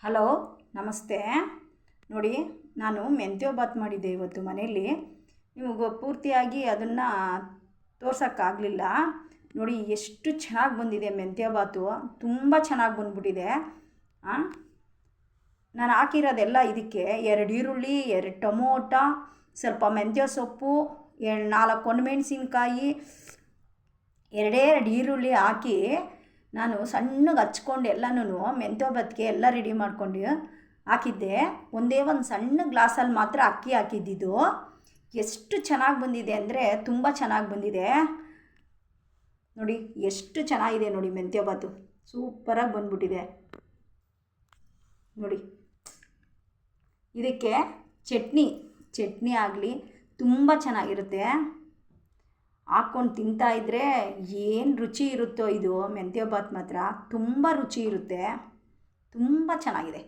Hello, ನಮಸ್ತೆ. ನೋಡಿ, ನಾನು ಮೆಂತ್ಯ ಬಾತ್ ಮಾಡಿದ್ದೆ ಇವತ್ತು ಮನೆಯಲ್ಲಿ. ನಿಮಗೆ ಪೂರ್ತಿಯಾಗಿ ಅದನ್ನು ತೋರ್ಸೋಕ್ಕಾಗಲಿಲ್ಲ. ನೋಡಿ ಎಷ್ಟು ಚೆನ್ನಾಗಿ ಬಂದಿದೆ ಮೆಂತ್ಯ ಬಾತು, ತುಂಬ ಚೆನ್ನಾಗಿ ಬಂದ್ಬಿಟ್ಟಿದೆ. ನಾನು ಹಾಕಿರೋದೆಲ್ಲ ಇದಕ್ಕೆ 2 ಈರುಳ್ಳಿ, 2 ಟೊಮೊಟೊ, ಸ್ವಲ್ಪ ಮೆಂತ್ಯ ಸೊಪ್ಪು, 4 ಒಣಮೆಣಸಿನ್ಕಾಯಿ, 2 ಈರುಳ್ಳಿ ಹಾಕಿ ನಾನು ಸಣ್ಣಗೆ ಹಚ್ಕೊಂಡು ಎಲ್ಲನೂ ಮೆಂತ್ಯ ಬಾತ್ಗೆ ಎಲ್ಲ ರೆಡಿ ಮಾಡ್ಕೊಂಡು ಹಾಕಿದ್ದೆ. ಒಂದೇ ಒಂದು ಸಣ್ಣ ಗ್ಲಾಸಲ್ಲಿ ಮಾತ್ರ ಅಕ್ಕಿ ಹಾಕಿದ್ದಿದ್ದು. ಎಷ್ಟು ಚೆನ್ನಾಗಿ ಬಂದಿದೆ ಅಂದರೆ ತುಂಬ ಚೆನ್ನಾಗಿ ಬಂದಿದೆ. ನೋಡಿ ಎಷ್ಟು ಚೆನ್ನಾಗಿದೆ ನೋಡಿ, ಮೆಂತ್ಯ ಬಾತು ಸೂಪರಾಗಿ ಬಂದ್ಬಿಟ್ಟಿದೆ ನೋಡಿ. ಇದಕ್ಕೆ ಚಟ್ನಿ ಆಗಲಿ ತುಂಬ ಚೆನ್ನಾಗಿರುತ್ತೆ. ಹಾಕ್ಕೊಂಡು ತಿಂತಾಯಿದ್ರೆ ಏನು ರುಚಿ ಇರುತ್ತೋ ಇದು ಮೆಂತ್ಯ ಬಾತ್ ಮಾತ್ರ ತುಂಬ ರುಚಿ ಇರುತ್ತೆ, ತುಂಬ ಚೆನ್ನಾಗಿದೆ.